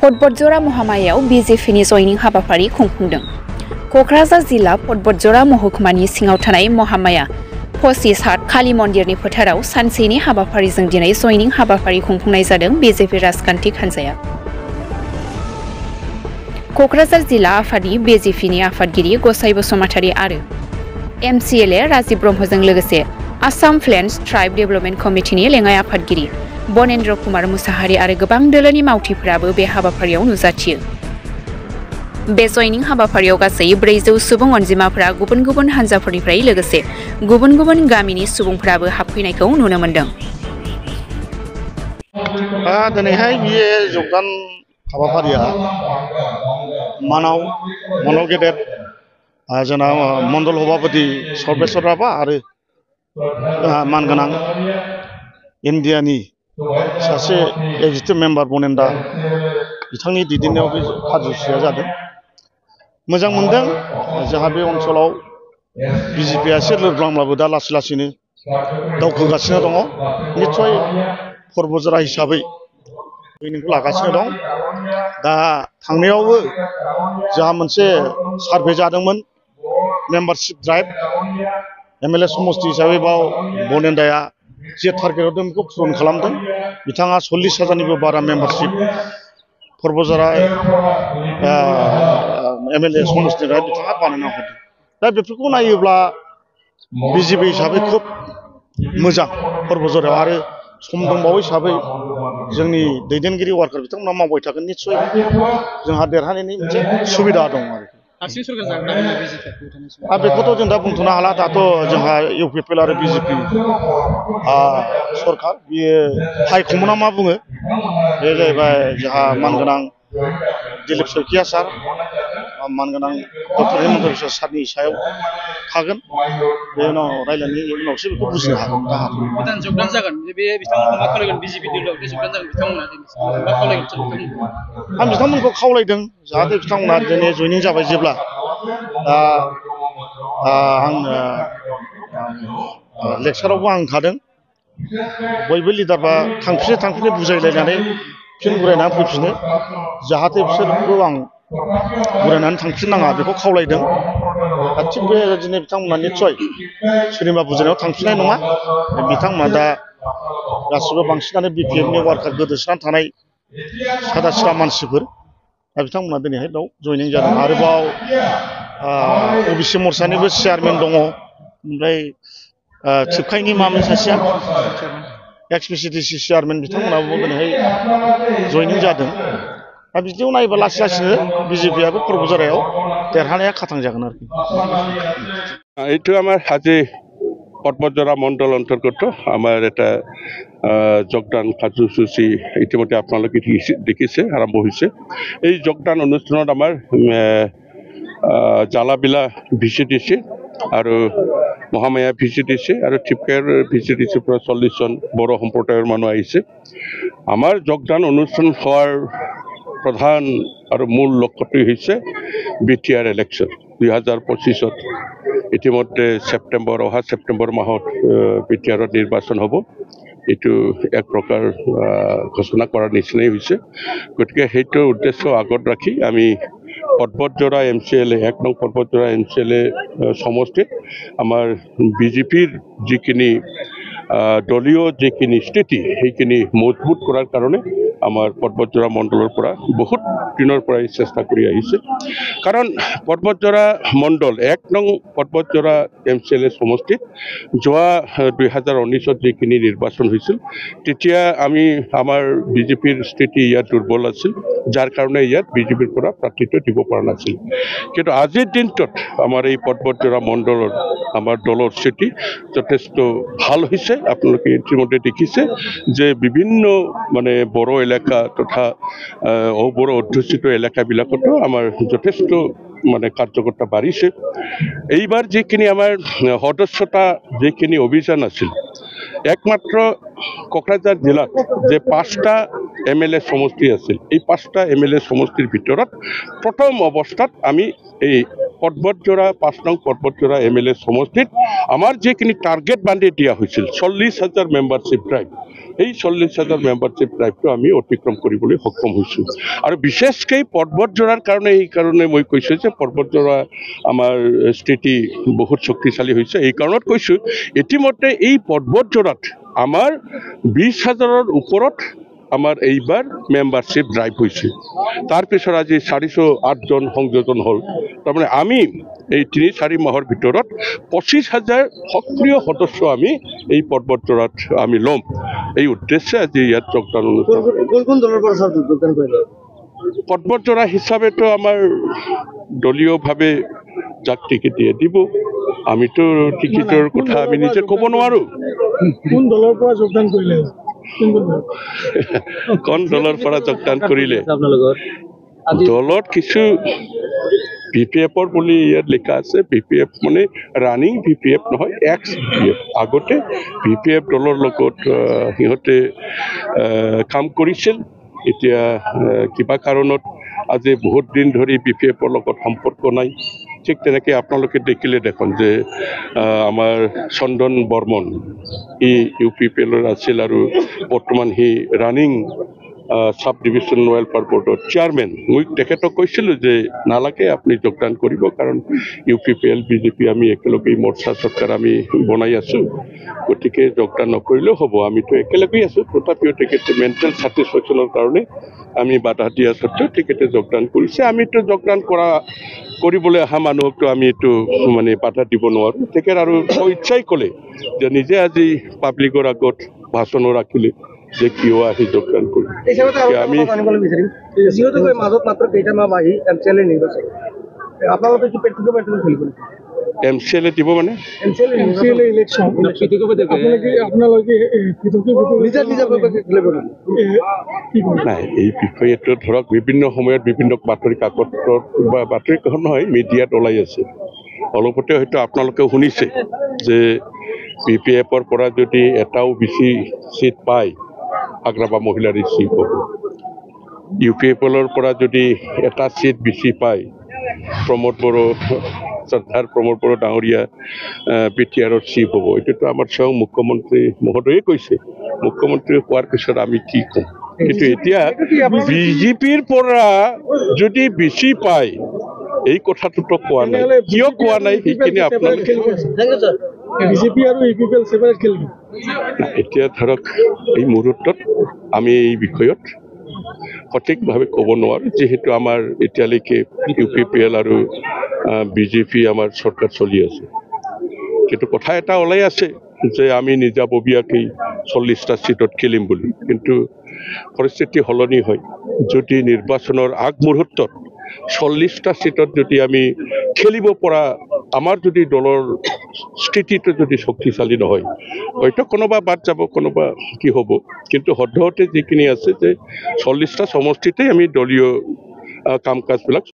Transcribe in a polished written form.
फटबटजरा महामायाव बिजेपिनि जयनिं हाबाफारि खुंफुंदों। कक्राझार जिल्ला फटबटजरा महकुमानि सिङाव थानाय महामाया पसिस हाट काली मन्दिरनि फोथाराव सानसेनि हाबाफारिजों दिनै जयनिं हाबाफारि खुंफुंनाय जादों बिजेपि राजखान्थि हान्जाया। कक्राझार जिल्ला आफादनि बिजेपिनि आफादगिरि गसाइ बसुमतारी आरो एमसिएलए राजीव ब्रह्मजों लोगोसे आसाम प्लेन्स ट्राइब डेभेलपमेन्ट कमिटिनि लेङाइ आफादगिरि बनेन्द्र कुमार मुसाहारि आरो गोबां दोलोनि मावथिफोराबो बे हाबाफारियाव नुजाथियो। बे जयनिं हाबाफारियाव गासै 400 सुबुं अनजिमाफोरा गुबुन गुबुन हान्जाफोरनिफ्राय लोगोसे गुबुन गुबुन गामिनि सुबुंफोराबो हाबफैनायखौ नुनो मोन्दों। दिनैहाय बे जगदान हाबाफारिया मानाव गेदेर जोंना मण्डल सभापति सर्वेश्वर राभा आरो मानगोनां इन्डियानि सासे एक्जिकिउटिभ मेम्बार बनेन्दा बिथांनि दैदेननायाव बे कार्ज'सुचिया जादों। मोजां मोनदों जोंहा बे ओनसोलाव बिजेपिया एसे लोरबांब्लाबो दा लासै लासैनो दावखोगासिनो दङ। निस्सय फटबटजरा हिसाबै जयनिंखौ लागासिनो दं। दा थांनायावबो जोंहा मोनसे सार्भे जादोंमोन मेम्बारशिप ड्राइभ एमएलए समष्टि हिसाबै बाव बनेन्दाया जे टारगेट होदों बेखौ पुरन खालामदों। बिथाङा 40,000निबो बारा मेम्बारशिप फटबटजरा एमएलए समष्टिनिफ्राय बिथाङा बानायना हरदों। दा बेफोरखौ नायोब्ला बिजेपि हिसाबै खोब मोजां फटबटजरायाव आरो सम दंबावो हिसाबै जोंनि दैदेनगिरि वार्कार बिथांमोना मावबाय थागोन। निस्सय जोंहा देरहानायनि मोनसे सुबिदा दं आरो बेखौथ' जों दा बुंथ'नो हाला। दाथ' जोंहा इउपिपिएल आरो बिजेपि सरकार बियो हाइकमान्डआ मा बुङो बे जाहैबाय जोंहा मानगोनां दिलीप शइकिया सार मानगोनां डक्टर हेमन्त बिश्व सारनि सायाव थागोन। बे उनाव रायज्लायनायनि उनावसो बेखौ बुजिनो हागोन। गोदान जगदान जागोन बे बिथांमोनखौ मा खालायगोन बिजेपि दलाव बे जगदान जागोन बिथांमोना मा खालायगोन आं बिथांमोनखौ खावलायदों जाहाथे बिथांमोना दिनै जयनिं जाबाय जेब्ला आङो लेक्सारावबो आं होखादों बयबो लिडारबा थांफिनो बुजायलायनानै फिन बुरायनानै फैफिनो जाहाथे बिसोरखौ आं बुरायनानै थांफिननाङा बेखौ खावलायदों। थिग बेबायदिनो बिथांमोना निस्सय सोरनिबा बुजायनायाव थांफिननाय नङा। बिथांमोना दा गासिबो बांसिनानो बिपिएफनि वार्कार गोदोसोनानै थानाय सादा सिदा मानसिफोर दा बिथांमोना दिनैहाय बेयाव जयनिं जादों। आरोबाव अबिसि मर्चानिबो चेयारमेन दङ। ओमफ्राय थिपकाइनि मामोन सासेया एक्स-पिसिडिसि चेयारमेन बिथांमोनाबो दिनैहाय जयनिं जादों। दा बिदियाव नायोबा लासै लासैनो बिजेपियाबो फटबटजरायाव देरहानाया खाथां जागोन आरोखि। এইটো আমার আজি ফটবটজরা মণ্ডল অন্তর্গত আমার এটা যোগদান কার্যসূচী ইতিমধ্যে আপনালোকে দেখিছে আরম্ভ হয়েছে। এই যোগদান অনুষ্ঠানত আমার জালাবিলা ভিসি দিছে আৰু মহামায়া ভিসি দিছে আৰু টিপকাইৰ ভিসি দিছে। প্ৰায় 40 জন বড়ো সম্প্ৰদায়ৰ মানুহ আহিছে। আমাৰ যোগদান অনুষ্ঠান হোৱাৰ প্ৰধান আৰু মূল লক্ষ্যটো হৈছে বিটিআৰ ইলেকশ্যন 2025-ত। ইতিমধ্যে অহা ছেপ্টেম্বৰ মাহত বিটিআৰত নিৰ্বাচন হ'ব। এইটো এক প্ৰকাৰ ঘোষণা কৰাৰ নিচিনাই হৈছে। গতিকে সেইটো উদ্দেশ্য আগত ৰাখি আমি ফটবটজৰা এমচিএলএ 1 নং ফটবটজৰা এমচিএলএ সমষ্টিত আমাৰ বিজেপিৰ যিখিনি দলীয় যিখিনি স্থিতি সেইখিনি মজবুত কৰাৰ কাৰণে আমাৰ ফটবটজৰা মণ্ডলৰ পৰা বহুত দিনৰ পৰাই চেষ্টা কৰি আহিছে। কাৰণ ফটবটজৰা মণ্ডল 1 নং ফটবটজৰা এমচিএলএ সমষ্টিত যোৱা 2019-ত যিখিনি নিৰ্বাচন হৈছিল তেতিয়া আমাৰ বিজেপিৰ স্থিতি ইয়াত দুৰ্বল আছিল, যাৰ কাৰণে ইয়াত বিজেপিৰ পৰা প্ৰাৰ্থিত্ব দিব পৰা নাছিল। কিন্তু আজিৰ দিনটোত আমাৰ এই ফটবটজৰা মণ্ডলৰ আমাৰ দলৰ স্থিতি যথেষ্ট ভাল হৈছে। আপোনালোকে ইতিমধ্যে দেখিছে যে বিভিন্ন বড়ো এলেকা তথা অবড়ো অধ্যুষিত এলেকাবিলাকতো আমাৰ যথেষ্ট কাৰ্যকৰ্তা বাঢ়িছে। এইবাৰ যিখিনি আমাৰ সদস্যতা যিখিনি অভিযান আছিল একমাত্ৰ কোকৰাঝাৰ জিলাত যে 5টা এমএলএ সমষ্টি আছিল, এই 5টা এমএলএ সমষ্টিৰ ভিতৰত প্ৰথম অৱস্থাত আমি এই পৰ্বতজোৰা 5 নং পৰ্বতজোৰা MLA সমষ্টিত আমাৰ যিখিনি টাৰ্গেট বান্ধি দিয়া হৈছিল 40,000 মেম্বাৰশ্বিপ ড্ৰাইভ, এই 40,000 মেম্বাৰশ্বিপ ড্ৰাইভটো আমি অতিক্ৰম কৰিবলৈ সক্ষম হৈছোঁ। আৰু বিশেষকৈ পৰ্বতজোৰাৰ কাৰণে এইকাৰণে মই কৈছোঁ যে পৰ্বতজোৰা আমাৰ স্থিতি বহুত শক্তিশালী হৈছে। এই কাৰণত কৈছোঁ ইতিমধ্যে এই পৰ্বতজোৰাত আমাৰ 20,000ৰ ওপৰত আমাৰ এইবাৰ মেম্বাৰশ্বিপ ড্ৰাইভ হৈছে। তাৰপিছত আজি 408জন সংযোজন হ'ল। তাৰমানে আমি এই 3-4 মাহৰ ভিতৰত 25,000 সক্ৰিয় সদস্য আমি এই পৰ্বতজোৰাত আমি ল'ম। এই উদ্দেশ্যে আজি ইয়াত যোগদান অনুষ্ঠান। পৰ্বতজোৰা হিচাপেতো আমাৰ দলীয়ভাৱে যাক টিকেট দিয়ে দিব, আমিতো টিকেটৰ কথা আমি নিজে ক'ব নোৱাৰোঁ। কোন দলৰ পৰা যোগদান কৰিলে? কোন দলৰ পৰা যোগদান কৰিলে? দলত কিছু BPF-ৰ বুলি ইয়াত লিখা আছে। BPF মানে ৰানিং BPF নহয়, এক্স BPF। আগতে BPF দলৰ লগত সিহঁতে কাম কৰিছিল। এতিয়া কিবা কাৰণত আজি বহুত দিন ধৰি BPF-ৰ লগত সম্পৰ্ক নাই। ঠিক তেনেকৈ আপোনালোকে দেখিলে দেখোন যে আমাৰ চন্দন বৰ্মন সি UPPL-ৰ আছিল আৰু বৰ্তমান সি ৰানিং সাব ডিভিজন ৱেলফেয়াৰ বৰ্ডৰ চেয়াৰমেন। মই তেখেতক কৈছিলোঁ যে নালাগে আপুনি যোগদান কৰিব, কাৰণ UPPL BJP আমি একেলগেই মৰ্চা চৰকাৰ আমি বনাই আছোঁ, গতিকে যোগদান নকৰিলেও হ'ব, আমিতো একেলগেই আছোঁ। তথাপিও তেখেতে মেণ্টেল ছেটিছফেকশ্যনৰ কাৰণে আমি বাধা দিয়া স্বত্বেও তেখেতে যোগদান কৰিছে। আমিতো যোগদান কৰিবলৈ অহা মানুহকতো আমি এইটো মানে বাধা দিব নোৱাৰোঁ। তেখেত আৰু ইচ্ছাই ক'লে যে নিজে আজি পাব্লিকৰ আগত ভাষণো ৰাখিলে যে কিয় আহি যোগদান কৰি আমি মাজত মাত্ৰ কেইটামান আহি MCLA নিৰ্বাচন আপোনালোকে কি MCLA দিব মানে MCLA ইলেকশ্যন আপোনালোকে নাই। এই বিষয়েটো ধৰক বিভিন্ন সময়ত বিভিন্ন বাতৰি কাকতত বা বাতৰি কাকত নহয়, মিডিয়াত ওলাই আছে। অলপতে হয়তো আপোনালোকে শুনিছে যে BPF-ৰ পৰা যদি এটাও বেছি চিট পায় আগ্ৰাবা মহিলাৰ ৰিচিভ হ'ব। UPPL-ৰ পৰা যদি এটা চিট বেছি পায় প্ৰমোদ বড়ো শ্ৰদ্ধাৰ প্ৰমোদ বড়ো ডাঙৰীয়া BTR-ৰ চিফ হ'ব। এইটোতো আমাৰ স্বয়ং মুখ্যমন্ত্ৰী মহোদয়ে কৈছে। মুখ্যমন্ত্ৰী কোৱাৰ পিছত আমি কি ক'ম? কিন্তু এতিয়া BJP-ৰ পৰা যদি বেছি পায় এই কথাটোতো কোৱা নাই। কিয় কোৱা নাই সেইখিনি আপোনালোকে BJP আৰু UPPL সেপাৰেট খেলিব। এতিয়া ধৰক এই মুহূৰ্তত আমি এই বিষয়ত সঠিকভাৱে ক'ব নোৱাৰোঁ, যিহেতু আমাৰ এতিয়ালৈকে UPPL আৰু BJP আমাৰ চৰকাৰ চলি আছে। কিন্তু কথা এটা ওলাই আছে যে আমি নিজাববীয়াকৈ 40টা চিটত খেলিম বুলি, কিন্তু পৰিস্থিতি সলনি হয়। যদি নিৰ্বাচনৰ আগমুহূৰ্তত 40টা চিটত যদি আমি খেলিব পৰা আমাৰ যদি দলৰ স্থিতিটো যদি শক্তিশালী নহয়, হয়তো কোনোবা বাদ যাব, কোনোবা কি হ'ব। কিন্তু সদ্যহতে যিখিনি আছে যে 40টা সমষ্টিতেই আমি দলীয় কাম কাজবিলাক